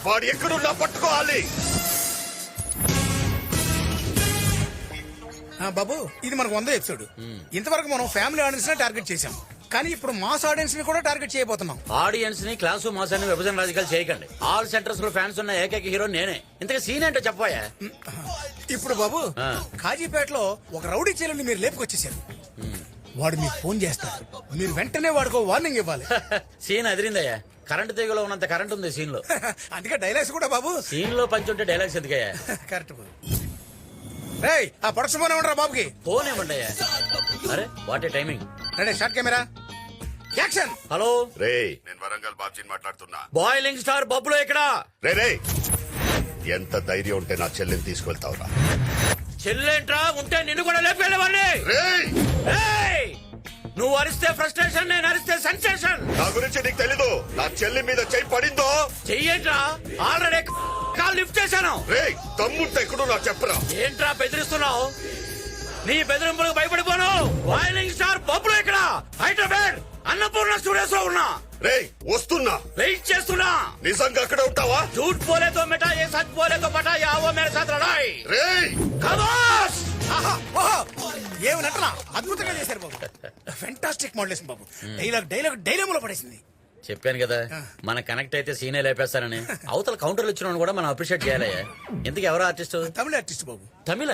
వాడు ఎక్కడున్నా పట్టుకోవాలి. బాబు ఇది మనకు 100 ఎపిసోడ్. ఇంతవరకు మనం ఫ్యామిలీ ఆడియన్స్ నే టార్గెట్ చేసాం, కానీ ఇప్పుడు మాస్ ఆడియన్స్ ని కూడా టార్గెట్ చేయబోతున్నాం. ఆడియన్స్ ని క్లాసు మాస్ అని విభజన రాజకీయాలు చేయకండి. ఆల్ సెంటర్స్ లో ఫ్యాన్స్ ఉన్న ఏకైక హీరో నేనే. ఇంతగా సీన్ ఏంటో చెప్పబోయా. ఇప్పుడు బాబు కాజీపేటలో ఒక రౌడీ చీలని మీరు లేపుకొచ్చేసారు. వాడు మీకు ఫోన్ చేస్తాడు, మీరు వెంటనే వాడికి వార్నింగ్ ఇవ్వాలి. సీన్ అదిరిందయ్యా. కరెంట్ తీగలో ఉన్నంత కరెంట్ ఉంది సీన్ లో. అందుకే డైలాగ్స్ కూడా బాబు సీన్ లో పంచి ఉంటే డైలాగ్స్ ఎందుకయ్యా. కరెక్ట్ బాబు. రేయ్ ఆ ప్రొడక్షన్ ఫోన్ ఏమంటారా బాబుకి? ఫోన్ ఏమంటాయా. అరే what a timing. Ready shot camera action. Hello రే నేను వరంగల్ బాబ్జీని మాట్లాడుతున్నా. బాయిలింగ్ స్టార్ బబ్బులో ఇక్కడ. రే ఎంత ధైర్యం ఉంటే నా చెల్లిని తీసుకెళ్తావురా? చెల్లెంట్రా ఉంటే నిన్ను కూడా లేపేవాడిని. నువ్వు అరిస్తే ఫ్రస్ట్రేషన్, నేను అరిస్తే సెన్సేషన్. నా గురించి నీకు తెలీదు. నా చెల్లి మీద చెయ్యి పడిందో చెయ్యేంట్రా. ఆల్రెడీ కాల్ లిఫ్ట్ చేశాను. రే తమ్ముంటే ఎక్కడో నాకు చెప్పరా. ఏంట్రా బెదిరిస్తున్నావు? నీ బెదిరింపులకు భయపడిపోను. బాయిలింగ్ స్టార్ బబ్బులో ఇక్కడ హైదరాబాద్ అన్నపూర్ణ స్టూడియోస్ లో ఉన్నా. రే వస్తున్నా, వెయిట్ చేస్తున్నా. నిజంగా అక్కడ ఉంటావా? झूठ बोले तो मिटा ये सच बोले तो पटा या वो मेरे साथ लड़ाई. రే खमोश. ఏమి నటన అద్భుతంగా చేశారు బాబు. ఫెంటాస్టిక్ మోడలేషన్ బాబు. డైలాగ్ పడేసింది. చెప్పాను కదా మన కనెక్ట్ అయితే సీనే లేపేస్తానని. అవతల కౌంటర్లు ఇచ్చిన కూడా మనం అప్రిషియేట్ చేయాలి. ఎందుకు ఎవరో ఆర్టిస్ట్? తమిళ ఆర్టిస్ట్ బాబు. తమిళ?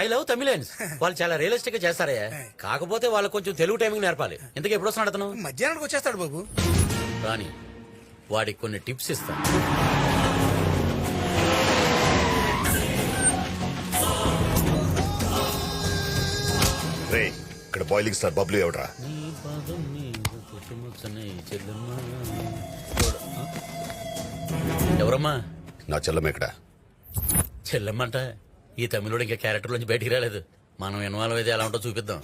ఐ లవ్ తమిళన్స్. వాళ్ళు చాలా రియలిస్టిక్ గా చేస్తారయ్యా. కాకపోతే వాళ్ళు కొంచెం తెలుగు టైమింగ్ నేర్పాలి. ఎందుకు ఎప్పుడు వస్తున్నాడు అతను? మధ్యాహ్నానికి వచ్చేస్తాడు బాబు. రాని వాడికి కొన్ని టిప్స్ ఇస్తాను. రే ఇక్కడ బాయిలింగ్ స్టార్ బబ్లు ఎవడరా? ఎవరమ్మా? నా చెల్లం ఎక్కడ? చెల్లమ్మంట. ఈ తమిళుడు ఇంకా క్యారెక్టర్ నుంచి బయటికి రాలేదు. మనం ఇన్వాల్వ్ అయితే ఎలా ఉంటో చూపిద్దాం.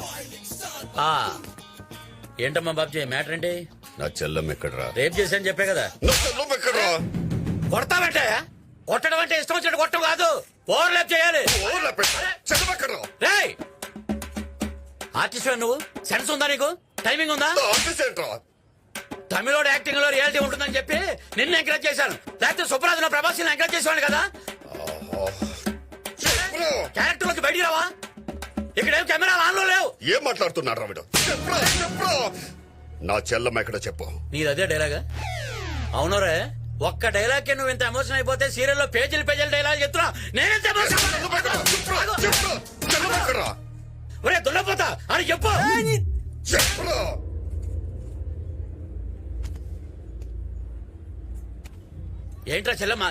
ఏంటమ్మా బాబ్జీ మ్యాటర్ ఏంటి? నా చెల్లం ఎక్కడరా? రేప్ చేశాను చెప్పే కదా. నా చెల్లం ఎక్కడరా? కొడతామంటే కొట్టడం అంటే ఇష్టం వచ్చినట్టు కొట్టడం కాదు, ఓవర్ ల్యాప్ చేయాలి. చెల్లం ఎక్కడరా? రేయ్ ఆర్టిస్ట్ నువ్వు, సెన్స్ ఉందా నీకు? టైమింగ్ ఉందా? ఆఫీస్ ఏంట్రా? తమిళోడు యాక్టింగ్ లో రియాలిటీ ఉంటుందని చెప్పి నిన్ను ఎంకరేజ్ చేశాను. లేకపోతే సుప్రాజ్ ప్రభాస్ ఎంకరేజ్ చేసేవాడు కదా. క్యారెక్టర్ లోకి బయటికి రావా? ఇక్కడేం కెమెరాలు ఆన్ లో లేవు. ఏం మాట్లాడుతున్నాడు రావిడు? నా చెల్లం ఎక్కడ చెప్పు. నీది అదే డైలాగా? అవునరే ఒక్క డైలాగ్ కి నువ్వు ఇంత ఎమోషన్ అయిపోతే సీరియల్ లో పేజీలు డైలాగ్ చెప్తున్నా. నేనెంత ఒరే దున్నపోతా అని చెప్పు. ఏంట్రా చెల్లమ్మ?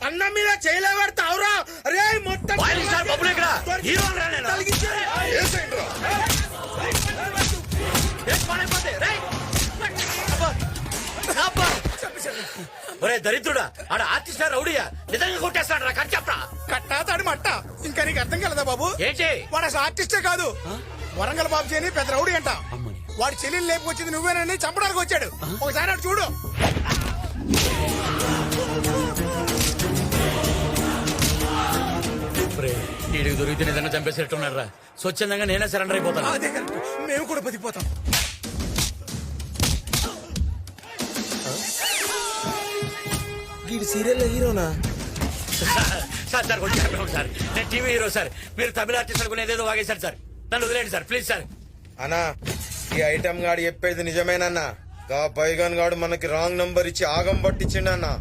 అన్న మీద చేయలేబడతావురా? అరే మొత్తం బబ్బులు ఇక్కడ హీరో ఒరే దరిద్రుడా, ఆడ ఆర్టిస్ట్ రౌడీయా నిజంగా కొట్టేస్తాడు రా. కట్ చెప్పరా. కట్టాతాడు మట్ట. ఇంకా నీకు అర్థం కలదా బాబు? ఏంటి వాడు అసలు ఆర్టిస్టే కాదు, వరంగల్ బాబు అని పెద్ద రౌడీ అంట. వాడి చెల్లెలు లేపుకొచ్చింది నువ్వేనని చంపడానికి వచ్చాడు. ఒకసారి అటు చూడు. వీడికి దొరికితే నిజంగా చంపేసేట్టున్నాడు రా. స్వచ్ఛందంగా నేనే సరెండర్ అయిపోతాను. అదే కరెక్ట్, మేము కూడా బతికిపోతాం. వీడు సీరియల్ హీరోనా? సార్ సార్ కొంచెం సార్, నేను టీవీ హీరో సార్. మీరు తమిళ ఆర్టిస్ట్ అనుకునేదేదో వాగేశారు సార్. నన్ను వదిలేండి సార్ ప్లీజ్ సార్. అన్నా ఈ ఐటమ్ గాడు చెప్పేది నిజమేనన్నా. గా పైగాన్ గాడు మనకి రాంగ్ నంబర్ ఇచ్చి ఆగం పట్టించిండన్నా.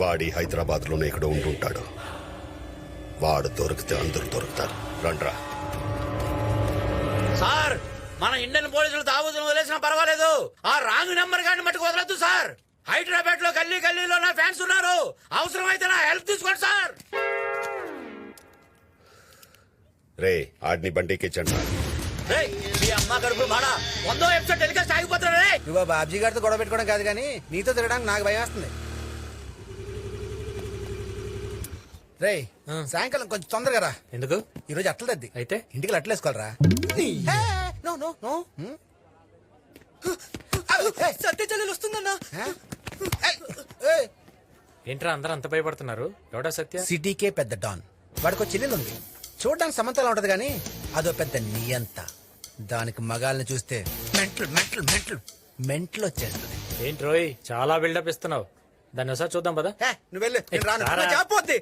వాడి హైదరాబాద్ లోనే ఇక్కడ ఉంటుంటాడు. వాడు దొరికితే అందరూ దొరుకుతారు. రండ్రా. సార్ మన ఇండియన్ పోలీసులు తాగుతున్న వదిలేసినా పర్వాలేదు, ఆ రాంగ్ నెంబర్ గాని మట్టుకు వదలొద్దు సార్. హైదరాబాద్ లో గల్లీలో నా ఫ్యాన్స్ ఉన్నారు. అవసరమైతే నా హెల్ప్ తీసుకోండి సార్. రే ఆడిని బండికి ఇచ్చండి. మీ అమ్మ గడుపు మాడ 100వ ఎపిసోడ్ టెలికాస్ట్ ఆగిపోతున్నా. నువ్వు బాబ్జీ గారితో గొడవ పెట్టుకోవడం కాదు కానీ నీతో తిరగడానికి నాకు భయం వస్తుంది. రేయ్ సాయంకాలం కొంచెం తొందరగా రా. ఎందుకు? ఈ రోజు అట్ల తద్ది అయితే ఇంటికి అట్లేసుకోవాలరా. సత్య చెల్లెలు వస్తుందన్నా. ఏంట్రా అందరూ అంత భయపడుతున్నారు? ఎవడా సత్య? సిటీకే పెద్ద డాన్. వాడికి చెల్లెలు ఉంది. చూడడానికి సమంతలా ఉంటది గానీ అదో పెద్ద నియంత. దానికి మగాల్ని చూస్తే మెంటల్ మెంటల్ మెంటల్ మెంటల్ వచ్చేస్తుంది. ఏంటి రోయ్ చాలా బిల్డప్ ఇస్తున్నావు. దాన్ని ఒకసారి చూద్దాం పదా. నువ్వు వెళ్ళు, నేను రాను. రారా. నా జాబ్ పోద్ది.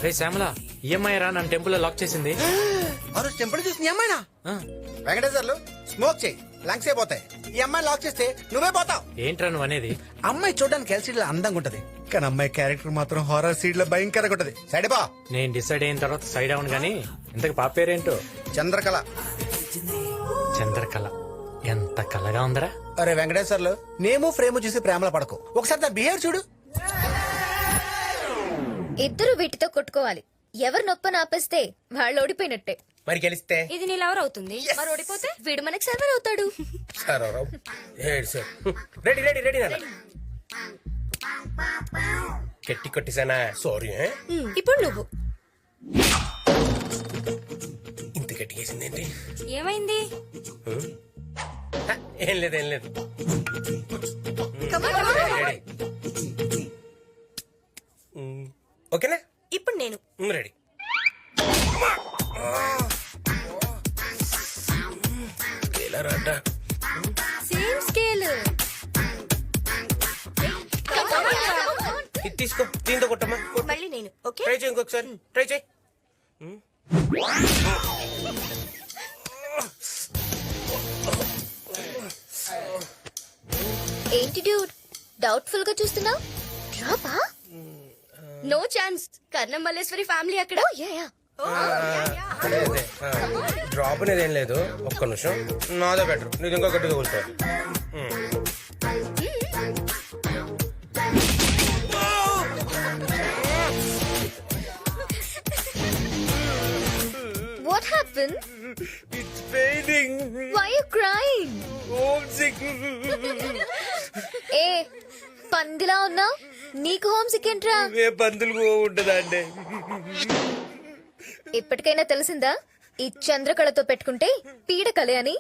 రే శ్యామల ఈఎంఐ రా నన్ను టెంపుల్ లో లాక్ చేసింది. ఆ రోజు టెంపుల్ చూసి నీ అమ్మాయినా? ఆ, వెంకటేశ్వర్లు స్మోక్ చేయి, లంగ్స్ అయిపోతాయి. ఈ అమ్మాయి లాక్ చేస్తే నువ్వే పోతావు. ఏంట్రా నువ్వు అనేది? అమ్మాయి చూడడానికి ఎల్సీడ్ లో అందంగా ఉంటది, కానీ అమ్మాయి క్యారెక్టర్ మాత్రం హారర్ సీడ్ లో భయంకరంగా ఉంటది. సైడ్ బా. నేను డిసైడ్ అయిన తర్వాత సైడ్ అవును గానీ ఇంతకు పాప పేరేంటో? చంద్రకళ. చంద్రకళ. ఎంత కళగా ఉందరా. అరే వెంకటేశ్వర్లు, నేము ఫ్రేమ్ చూసి ప్రేమలో పడకు, ఒకసారి దాని బిహేవ్ చూడు. ఇద్దరు వీటితో కొట్టుకోవాలి. ఎవరు నొప్పని ఆపేస్తే వాళ్ళు ఓడిపోయినట్టే. మరి గెలిస్తే ఇది నీ లవర్ అవుతుంది, మరి ఓడిపోతే వీడు మనకి సర్వర్ అవుతాడు. రెడీ రెడీ రెడీ నాన్న. గట్టి కొట్టేసానా? సారీ. ఇప్పుడు నువ్వు. ఇంత గట్టిగేసిందేంటి? ఏమైంది? ఏం లేదు ఏం లేదు. రెడీ. ఓకేనా? ఇప్పుడు నేను. రెడీ. ఎలా రాట? Same scale. ఇది తీసుకో, దీంతో కొట్టమ్మా. మళ్ళీ నేను. ఓకే. ట్రై చేయి, ఇంకొకసారి ట్రై చేయి. ఏంటి డ్యూడ్ డౌట్ఫుల్ గా చూస్తున్నావు? డ్రాపా? No chance. Karnam Malleswari family అక్కడ. అదే డ్రాప్ అనేది ఏం లేదు. ఒక్క నిమిషం, నాదే బెటర్. నీది ఇంకా గట్టిగా కూర్చో. What happened? It's fading. Why are you crying? Homesick. ఏ పందిలా ఉన్నావు? నీకు హోమ్ సిక్ ఏంట్రా? ఏ పందులు ఉంటదా అండి? ఇప్పటికైనా తెలిసిందా ఈ చంద్రకళతో పెట్టుకుంటే పీడకలే అని?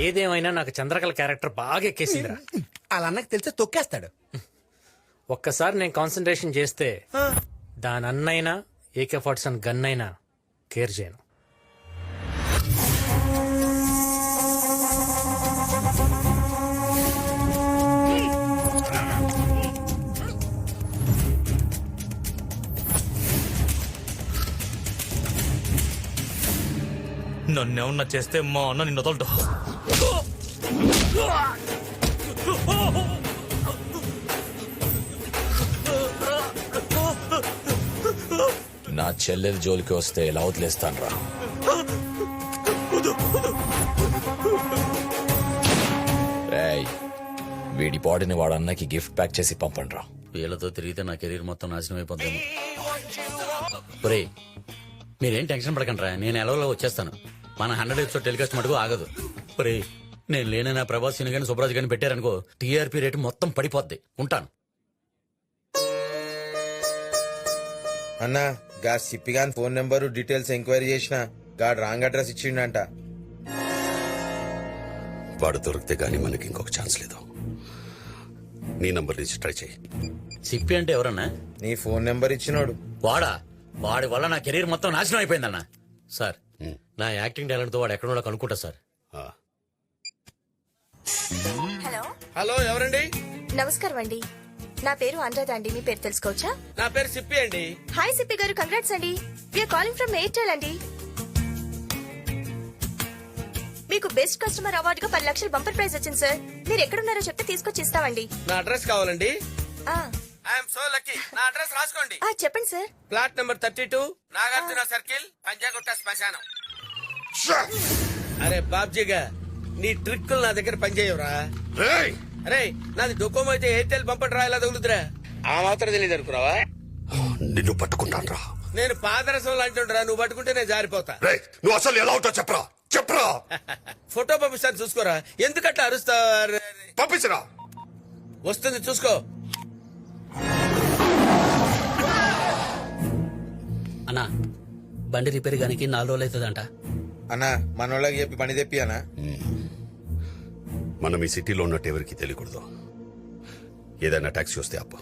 ఏదేమైనా నాకు చంద్రకళ క్యారెక్టర్ బాగా ఎక్కేసిందిరా. అలా అన్నకు తెలిస్తే తొక్కేస్తాడు. ఒక్కసారి నేను కాన్సన్ట్రేషన్ చేస్తే దాని అన్నైనా AK-47 గన్ అయినా కేర్ చేయను. నన్నేమన్నా చేస్తే మా అన్న నిన్ను వదలడు. నా చెల్లెల జోలికి వస్తే ఎలా వదిలేస్తాను రా. రేయ్, వీడి బాడీని వాడు అన్నకి గిఫ్ట్ ప్యాక్ చేసి పంపండి రా. వీళ్ళతో తిరిగితే నా కెరీర్ మొత్తం నాశనం అయిపోద్దేమో. ఒరే మీరేం టెన్షన్ పడకండి, నేను ఎలవలో వచ్చేస్తాను. మన 100 ఎపిసోడ్ టెలికాస్ట్ మటుకు ఆగదు. ఒరే నేను లేనైనా ప్రభాస్ గాని సుబ్రాజ్ గాని పెట్టారనుకో, టీఆర్పీ రేటు మొత్తం పడిపోద్ది. ఉంటాను. అన్నా గా సిప్పిగాన్ ఫోన్ నెంబరు డీటెయిల్స్ ఎంక్వైరీ చేసిన గాడు రాంగ్ అడ్రస్ ఇచ్చిండంట. వాడు దొరికితే గానీ మనకి ఇంకొక ఛాన్స్ లేదు. నీ నంబర్ నుంచి ట్రై చేయి. సిప్పి అంటే ఎవరన్నా? నీ ఫోన్ నెంబర్ ఇచ్చినోడు. వాడా? వాడి వల్ల నా కెరీర్ మొత్తం నాశనం అయిపోయిందన్న. సార్ నా యాక్టింగ్ టాలెంట్ తో వాడు ఎక్కడో కనుక్కుంటా సార్. హలో. హలో ఎవరండి? నమస్కారం అండి, నా పేరు అనురాధ అండి. మీ పేరు తెలుసుకోవచ్చా? నా పేరు సిప్పి అండి. హాయ్ సిప్పి గారు, కంగ్రాట్స్ అండి. వీఆర్ కాలింగ్ ఫ్రమ్ ఎయిర్టెల్ అండి. మీకు బెస్ట్ కస్టమర్ అవార్డు గా 10 లక్షలు బంపర్ ప్రైజ్ వచ్చింది సార్. మీరు ఎక్కడున్నారో చెప్తే తీసుకొచ్చి ఇస్తామండి. నా అడ్రస్ కావాలండి. ఆ, ఐఎమ్ సో లక్కీ. నా అడ్రస్ రాసుకోండి. ఆ, చెప్పండి sir. Plot number 32, Nagarjuna circle, Panjagutta శ్మశానం. అరే బాబ్జీగా, నీ ట్రిక్కులు నా దగ్గర పనిచేయవురా. రేయ్, అరే నాది డొకోమో అయితే ఎయిర్టెల్ బంపర్ డ్రా ఎలా తగులుతురా? ఆ మాత్రం తెలియదు అనుకున్నావా? నిన్ను పట్టుకుంటాను రా. నేను పాదరసం లాంటిరా, నువ్వు పట్టుకుంటే నేను జారిపోతా. రేయ్, నువ్వు అసలు ఎలా ఉంటావు చెప్పరా, చెప్పరా. ఫోటో పంపిస్తాను చూసుకోరా. ఎందుకట్లా అరుస్తావు? పంపించరా. వస్తుంది చూసుకో. అన్నా బండి రిపేర్ గానికి 4 రోజులు అవుతుందంట. అన్నా మనోళ్ళకి చెప్పి పని తెప్పి అన్నా. మనం ఈ సిటీలో ఉన్నట్టు ఎవరికి తెలియకూడదు. ఏదైనా ట్యాక్సీ వస్తే అప్ప.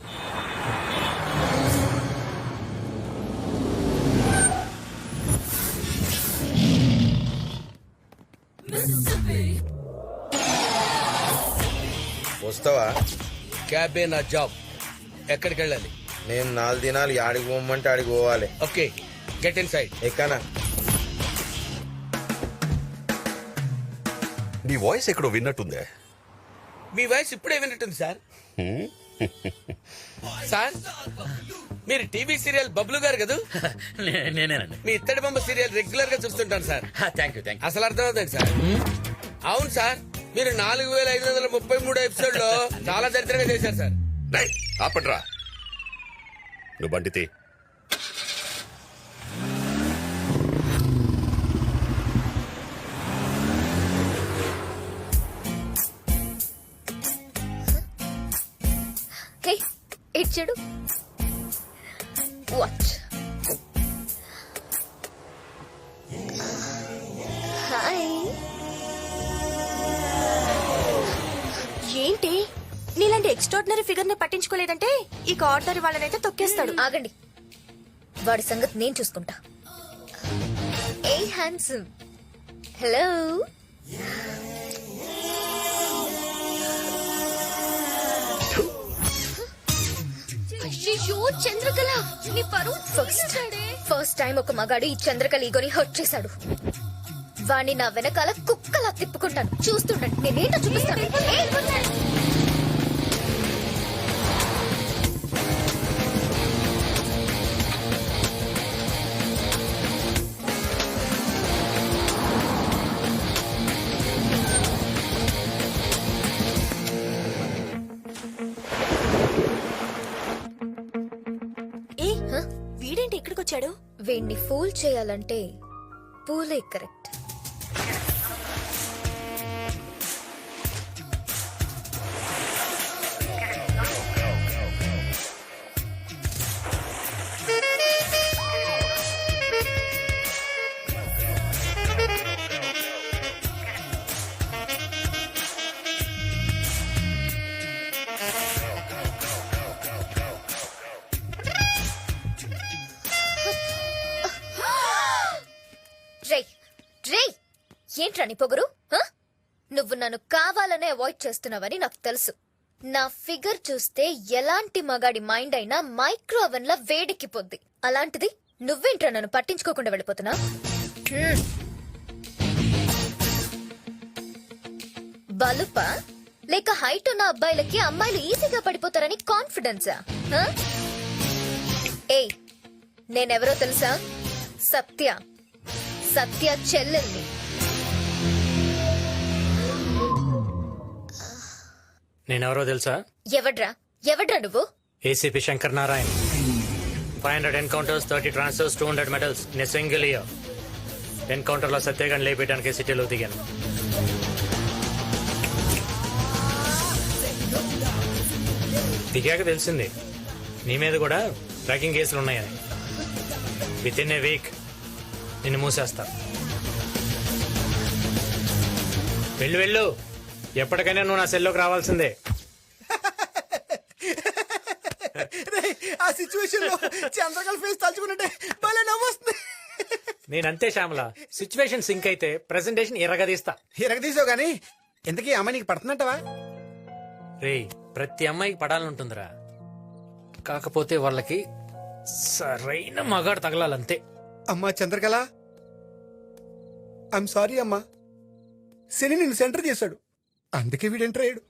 వస్తావా? క్యాబే నా జాబ్. ఎక్కడికి వెళ్ళాలి? నేను 4 దినాలు ఆడికి పోమంటే ఆడికి పోవాలి. Okay, get inside. ఎక్కనా? నీ వాయిస్ ఎక్కడో విన్నట్టుందే. మీ వాయిస్ ఇప్పుడే విన్నట్టుంది సార్. సార్ మీరు టీవీ సీరియల్ బబ్లు గారు కదా? నేనేనండి. మీ ఇత్తడి బొమ్మ సీరియల్ రెగ్యులర్ గా చూస్తుంటాను సార్. Thank you. అసలు అర్థం అవుతుంది సార్. అవును సార్, మీరు 4533 ఎపిసోడ్ లో చాలా దరిద్రంగా చేశారు సార్. రేయ్, ఆపండ్రా. నువ్వు బండి తీ. హే ఇటు చూడు. వాచ్. హాయ్. ఏంటి నీలాంటి ఎక్స్ట్రాడినరీ ఫిగర్ ని పట్టించుకోలేదంటే ఈ ఆర్డినరీ వాళ్ళనైతే తొక్కేస్తాడు. ఆగండి, వాడి సంగతి నేను చూసుకుంటా. ఏ హ్యాండ్సమ్. హలో. అయ్యో చంద్రకళ, నీ పరువు ఫస్ట్ టైం ఒక మగాడు ఈ చంద్రకళ ఈగోని హర్ట్ చేశాడు. వాణ్ణి నా వెనకాల కుక్కలా తిప్పుకుంటాను, చూస్తుండండి. నేనేంటో చూపిస్తాను. ఏయ్, ఏ వీడేంటి ఇక్కడికి వచ్చాడు? వీణ్ణి ఫూల్ చేయాలంటే పూలే కరెక్ట్. ఏంట్రా నీ పొగరు? నువ్వు నన్ను కావాలనే అవాయిడ్ చేస్తున్నావని నాకు తెలుసు. నా ఫిగర్ చూస్తే ఎలాంటి మగాడి మైండ్ అయినా మైక్రో ఓవెన్ లా వేడెక్కిపోద్ది. అలాంటిది నువ్వేంట్రా నన్ను పట్టించుకోకుండా వెళ్ళిపోతున్నా? బలుపా లేక హైట్ ఉన్న అబ్బాయిలకి అమ్మాయిలు ఈజీగా పడిపోతారని కాన్ఫిడెన్సా? ఏయ్, నేనెవరో తెలుసా? సత్య. సత్య చెల్లెల్ని. నేనెవరో తెలుసా? ఎవడ్రా నువ్వు? ACP Shankar Narayan. 500 encounters, 30 transfers, 200 medals in a single year. Encounter లో సత్యగాన్ని లేపేయడానికి సిటీలో దిగాను. దిగాక తెలిసింది నీ మీద కూడా ట్రాకింగ్ కేసులు ఉన్నాయని. విత్ ఇన్ ఏ వీక్ నిన్ను మూసేస్తా. వెళ్ళు, ఎప్పటికైనా నువ్వు నా సెల్లోకి రావాల్సిందే. ఆ సిచ్యువేషన్ లో చంద్రకళ ఫేస్ తలుచుకున్నట్టే భలే నవ్వొస్తుంది. నేనంతే శ్యామల, సిచ్యువేషన్ సింక్ అయితే ప్రెజెంటేషన్ ఎరగదీస్తా. తీసావు గానీ ఇంతకీ అమ్మాయి నీకు పడుతున్నట్టవా? రేయ్, ప్రతి అమ్మాయికి పడాలనుంటుందిరా. కాకపోతే వాళ్ళకి సరైన మగాడు తగలాలంతే. అమ్మా చంద్రకళ, ఐఎమ్ సారీ అమ్మా. శని నిన్ను సెంటర్ చేశాడు, అందుకే వీడు ఎంటర్ అయ్యాడు.